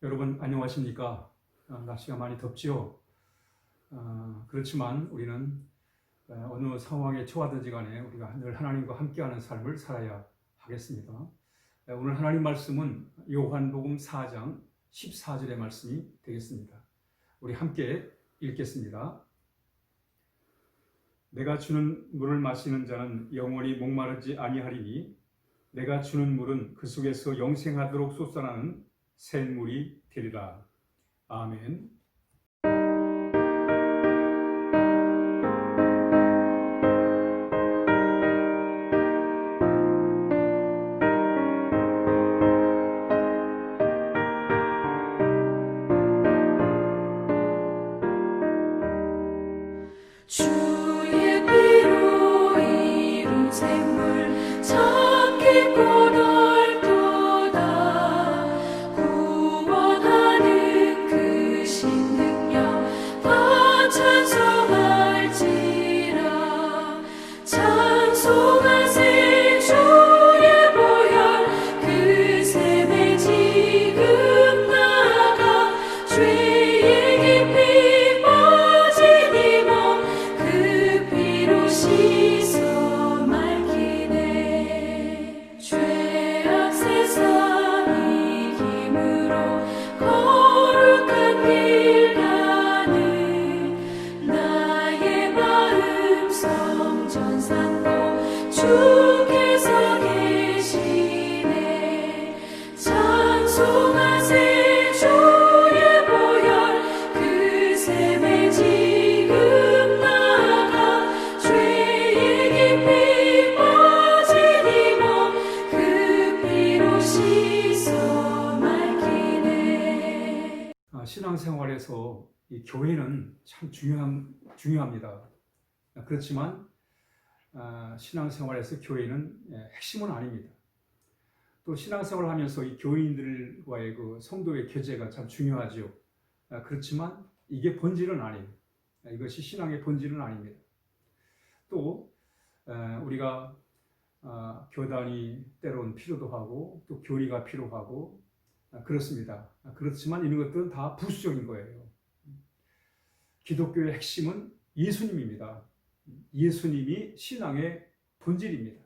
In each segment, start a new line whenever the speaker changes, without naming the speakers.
여러분 안녕하십니까? 날씨가 많이 덥지요. 그렇지만 우리는 어느 상황에 처하든지 간에 우리가 늘 하나님과 함께하는 삶을 살아야 하겠습니다. 오늘 하나님 말씀은 요한복음 4장 14절의 말씀이 되겠습니다. 우리 함께 읽겠습니다. 내가 주는 물을 마시는 자는 영원히 목마르지 아니하리니 내가 주는 물은 그 속에서 영생하도록 솟아나는 샘물이 되리라. 아멘.
주의 피로 이룬 샘물 참 깊고 넓도다. 구원하는 그 신능력 다 찬송할지라. 찬송하세 주의 보혈 그 샘에 지금 나가 죄의 깊이 빠진 이 몸 그 피로 씻어 맑히네. 죄악 세상 이김으로 거룩한 길 가는 나의 마음 성전 삼고 주께서 계시네. 찬송하세 주의 보혈 그 샘에 지금 나가 죄의 깊이 빠진 이 몸 그 피로 씻어 맑히네.
신앙생활에서 이 교회는 참 중요합니다. 그렇지만 신앙생활에서 교회는 핵심은 아닙니다. 또 신앙생활을 하면서 이 교인들과의 그 성도의 교제가 참 중요하죠. 그렇지만 이게 본질은 아닙니다. 이것이 신앙의 본질은 아닙니다. 또 우리가 교단이 때로는 필요도 하고 또 교리가 필요하고 그렇습니다. 그렇지만 이런 것들은 다 부수적인 거예요. 기독교의 핵심은 예수님입니다. 예수님이 신앙의 본질입니다.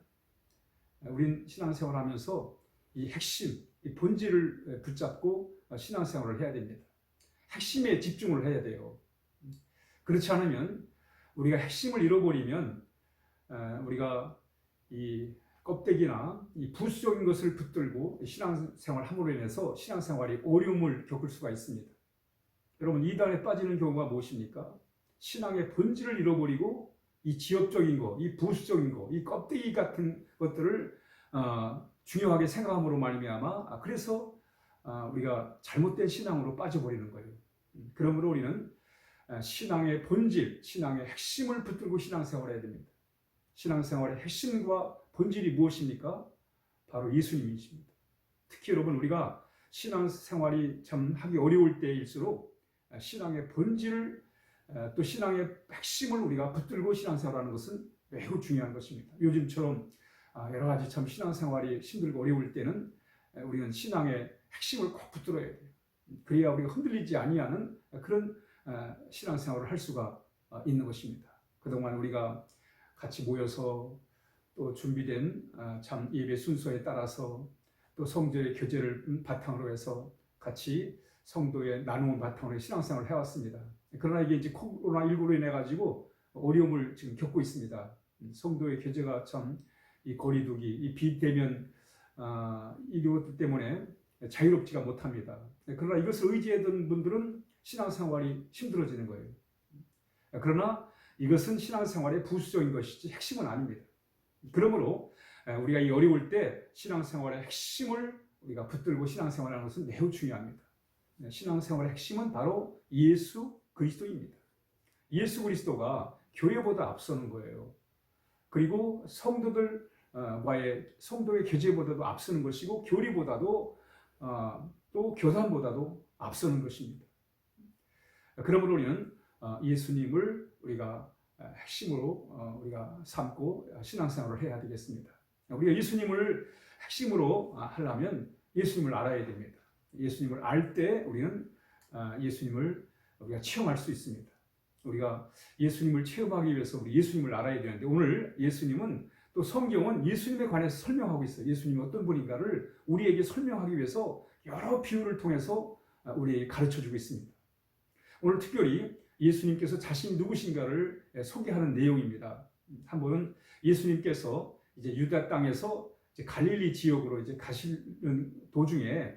우린 신앙생활을 하면서 이 핵심, 이 본질을 붙잡고 신앙생활을 해야 됩니다. 핵심에 집중을 해야 돼요. 그렇지 않으면 우리가 핵심을 잃어버리면 우리가 이 껍데기나 이 부수적인 것을 붙들고 신앙생활을 함으로 인해서 신앙생활이 어려움을 겪을 수가 있습니다. 여러분 이단에 빠지는 경우가 무엇입니까? 신앙의 본질을 잃어버리고 이 지엽적인 거, 이 부수적인 거, 이 껍데기 같은 것들을 중요하게 생각함으로 말미암아 그래서 우리가 잘못된 신앙으로 빠져버리는 거예요. 그러므로 우리는 신앙의 본질, 신앙의 핵심을 붙들고 신앙생활을 해야 됩니다. 신앙생활의 핵심과 본질이 무엇입니까? 바로 예수님이십니다. 특히 여러분 우리가 신앙생활이 참 하기 어려울 때일수록 신앙의 본질을 또 신앙의 핵심을 우리가 붙들고 신앙생활하는 것은 매우 중요한 것입니다. 요즘처럼 여러 가지 참 신앙생활이 힘들고 어려울 때는 우리는 신앙의 핵심을 꼭 붙들어야 돼요. 그래야 우리가 흔들리지 아니하는 그런 신앙생활을 할 수가 있는 것입니다. 그동안 우리가 같이 모여서 또 준비된 참 예배 순서에 따라서 또 성도의 교제를 바탕으로 해서 같이 성도의 나눔을 바탕으로 신앙생활을 해왔습니다. 그러나 이게 이제 코로나19로 인해 가지고 어려움을 지금 겪고 있습니다. 성도의 교제가 참 이 거리두기, 이 비대면 이것 때문에 자유롭지가 못합니다. 그러나 이것을 의지하던 분들은 신앙생활이 힘들어지는 거예요. 그러나 이것은 신앙생활의 부수적인 것이지 핵심은 아닙니다. 그러므로 우리가 이 어려울 때 신앙생활의 핵심을 우리가 붙들고 신앙생활하는 것은 매우 중요합니다. 신앙생활의 핵심은 바로 예수 그리스도입니다. 예수 그리스도가 교회보다 앞서는 거예요. 그리고 성도들과의 성도의 교제보다도 앞서는 것이고 교리보다도 또 교단보다도 앞서는 것입니다. 그러므로 우리는 예수님을 우리가 핵심으로 우리가 삼고 신앙생활을 해야 되겠습니다. 우리가 예수님을 핵심으로 하려면 예수님을 알아야 됩니다. 예수님을 알 때 우리는 예수님을 우리가 체험할 수 있습니다. 우리가 예수님을 체험하기 위해서 우리 예수님을 알아야 되는데, 오늘 예수님은 또 성경은 예수님에 관해서 설명하고 있어요. 예수님이 어떤 분인가를 우리에게 설명하기 위해서 여러 비유를 통해서 우리에게 가르쳐주고 있습니다. 오늘 특별히 예수님께서 자신이 누구신가를 소개하는 내용입니다. 한번 예수님께서 이제 유다 땅에서 이제 갈릴리 지역으로 이제 가시는 도중에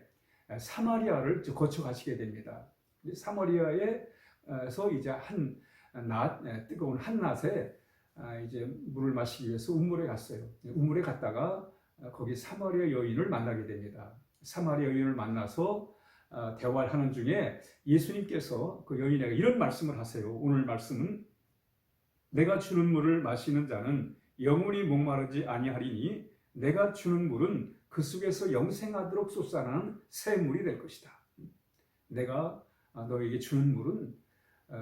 사마리아를 거쳐 가시게 됩니다. 사마리아에서 이제 뜨거운 한낮에 이제 물을 마시기 위해서 우물에 갔어요. 우물에 갔다가 거기 사마리아 여인을 만나게 됩니다. 사마리아 여인을 만나서 대화를 하는 중에 예수님께서 그 여인에게 이런 말씀을 하세요. 오늘 말씀은 내가 주는 물을 마시는 자는 영원히 목마르지 아니하리니 내가 주는 물은 그 속에서 영생하도록 솟아나는 새 물이 될 것이다. 내가 너에게 주는 물은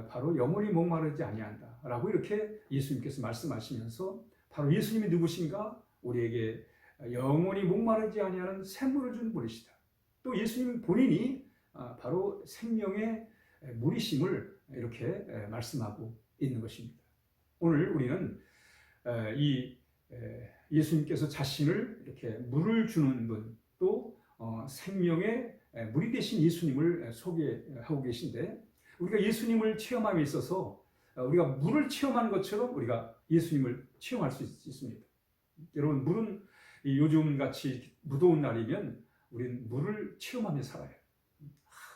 바로 영원히 목마르지 아니한다 라고 이렇게 예수님께서 말씀하시면서 바로 예수님이 누구신가? 우리에게 영원히 목마르지 아니하는 샘물을 준 분이시다. 또 예수님 본인이 바로 생명의 물이심을 이렇게 말씀하고 있는 것입니다. 오늘 우리는 이 예수님께서 자신을 이렇게 물을 주는 분, 또 생명의 물이 되신 예수님을 소개하고 계신데, 우리가 예수님을 체험함에 있어서 우리가 물을 체험하는 것처럼 우리가 예수님을 체험할 수 있습니다. 여러분, 물은 요즘 같이 무더운 날이면 우리는 물을 체험하며 살아요.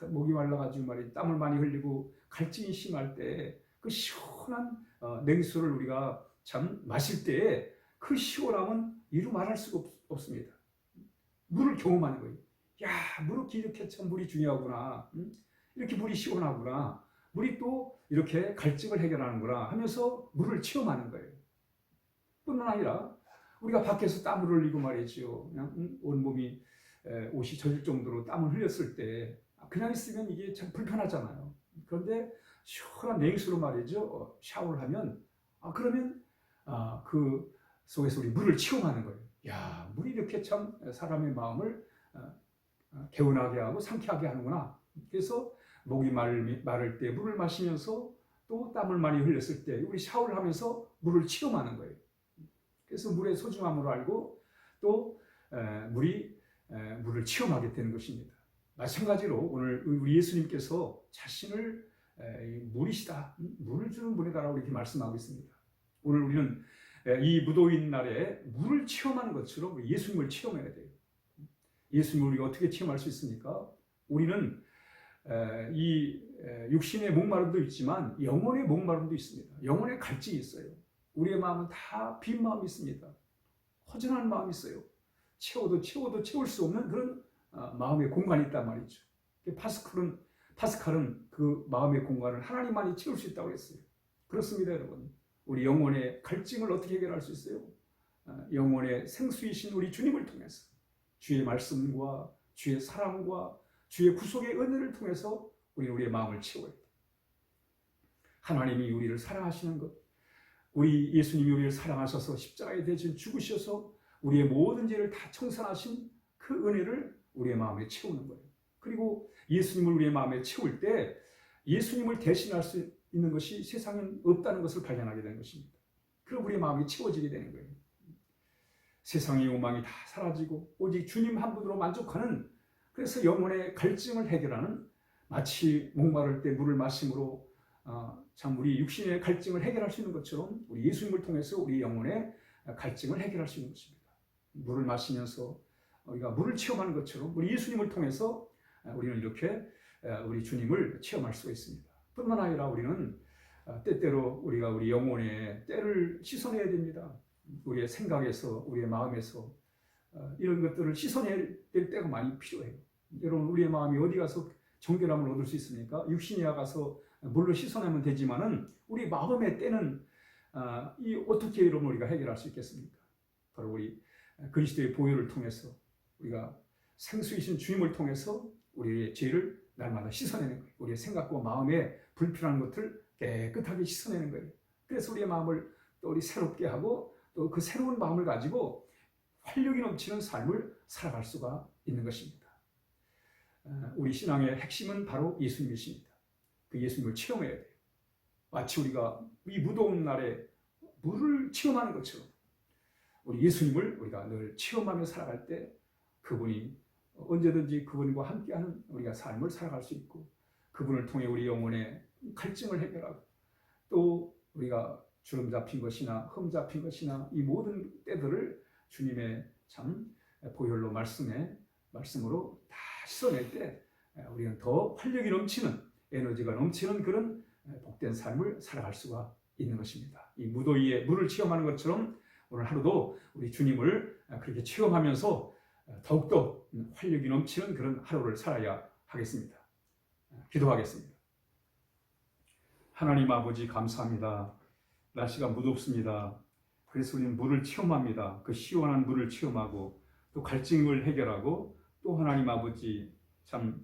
목이 말라가지고 말이야 땀을 많이 흘리고 갈증이 심할 때 그 시원한 냉수를 우리가 참 마실 때에 그 시원함은 이루 말할 수가 없습니다. 물을 경험하는 거예요. 야, 이렇게 참 물이 중요하구나. 이렇게 물이 시원하구나. 물이 또 이렇게 갈증을 해결하는구나 하면서 물을 체험하는 거예요. 뿐만 아니라 우리가 밖에서 땀을 흘리고 말이죠. 그냥 온몸이 옷이 젖을 정도로 땀을 흘렸을 때 그냥 있으면 이게 참 불편하잖아요. 그런데 시원한 냉수로 말이죠. 샤워를 하면 그러면 그 속에서 우리 물을 체험하는 거예요. 야, 물이 이렇게 참 사람의 마음을 개운하게 하고 상쾌하게 하는구나. 그래서 목이 마를 때 물을 마시면서 또 땀을 많이 흘렸을 때 우리 샤워를 하면서 물을 체험하는 거예요. 그래서 물의 소중함을 알고 또 물을 체험하게 되는 것입니다. 마찬가지로 오늘 우리 예수님께서 자신을 물이시다, 물을 주는 분이다라고 이렇게 말씀하고 있습니다. 오늘 우리는 이 무더운 날에 물을 체험하는 것처럼 예수님을 체험해야 돼요. 예수님을 우리가 어떻게 체험할 수 있습니까? 우리는 이 육신의 목마름도 있지만 영혼의 목마름도 있습니다. 영혼의 갈증이 있어요. 우리의 마음은 다 빈 마음이 있습니다. 허전한 마음이 있어요. 채워도 채울 수 없는 그런 마음의 공간이 있단 말이죠. 파스칼은 그 마음의 공간을 하나님만이 채울 수 있다고 했어요. 그렇습니다, 여러분. 우리 영혼의 갈증을 어떻게 해결할 수 있어요? 영혼의 생수이신 우리 주님을 통해서 주의 말씀과 주의 사랑과 주의 구속의 은혜를 통해서 우리의 마음을 채워야 돼요. 하나님이 우리를 사랑하시는 것, 우리 예수님이 우리를 사랑하셔서 십자가에 대신 죽으셔서 우리의 모든 죄를 다 청산하신 그 은혜를 우리의 마음에 채우는 거예요. 그리고 예수님을 우리의 마음에 채울 때 예수님을 대신할 수 있는 것이 세상엔 없다는 것을 발견하게 되는 것입니다. 그럼 우리의 마음이 채워지게 되는 거예요. 세상의 욕망이 다 사라지고 오직 주님 한 분으로 만족하는, 그래서 영혼의 갈증을 해결하는, 마치 목마를 때 물을 마심으로 참 우리 육신의 갈증을 해결할 수 있는 것처럼 우리 예수님을 통해서 우리 영혼의 갈증을 해결할 수 있는 것입니다. 물을 마시면서 우리가 물을 체험하는 것처럼 우리 예수님을 통해서 우리는 이렇게 우리 주님을 체험할 수가 있습니다. 뿐만 아니라 우리는 때때로 우리가 우리 영혼의 때를 씻어내야 됩니다. 우리의 생각에서, 우리의 마음에서 이런 것들을 씻어내야 될 때가 많이 필요해요. 여러분, 우리의 마음이 어디 가서 정결함을 얻을 수 있습니까? 육신에 가서 물로 씻어내면 되지만은 우리 마음의 때는 어떻게 여러분 우리가 해결할 수 있겠습니까? 바로 우리 그리스도의 보혈을 통해서 우리가 생수이신 주님을 통해서 우리의 죄를 날마다 씻어내는 거예요. 우리의 생각과 마음에 불필요한 것을 깨끗하게 씻어내는 거예요. 그래서 우리의 마음을 또 우리 새롭게 하고 또 그 새로운 마음을 가지고 활력이 넘치는 삶을 살아갈 수가 있는 것입니다. 우리 신앙의 핵심은 바로 예수님이십니다. 그 예수님을 체험해야 돼요. 마치 우리가 이 무더운 날에 물을 체험하는 것처럼 우리 예수님을 우리가 늘 체험하며 살아갈 때 그분이 언제든지 그분과 함께하는 우리가 삶을 살아갈 수 있고 그분을 통해 우리 영혼의 갈증을 해결하고 또 우리가 주름 잡힌 것이나 흠 잡힌 것이나 이 모든 때들을 주님의 참 보혈로 말씀으로 다 씻어낼 때 우리는 더 활력이 넘치는 에너지가 넘치는 그런 복된 삶을 살아갈 수가 있는 것입니다. 이 무더위에 물을 체험하는 것처럼 오늘 하루도 우리 주님을 그렇게 체험하면서 더욱더 활력이 넘치는 그런 하루를 살아야 하겠습니다. 기도하겠습니다. 하나님 아버지 감사합니다. 날씨가 무덥습니다. 그래서 우리는 물을 체험합니다. 그 시원한 물을 체험하고 또 갈증을 해결하고 또 하나님 아버지 참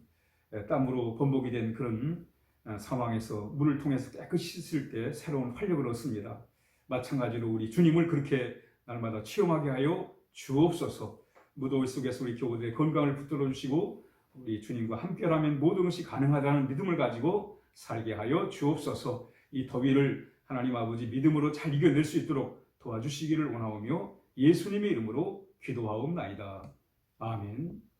땀으로 범벅이 된 그런 상황에서 물을 통해서 깨끗이 씻을 때 새로운 활력을 얻습니다. 마찬가지로 우리 주님을 그렇게 날마다 체험하게 하여 주옵소서. 무더위 속에서 우리 교우들의 건강을 붙들어 주시고 우리 주님과 함께라면 모든 것이 가능하다는 믿음을 가지고 살게 하여 주옵소서. 이 더위를 하나님 아버지 믿음으로 잘 이겨낼 수 있도록 도와주시기를 원하오며 예수님의 이름으로 기도하옵나이다. 아멘.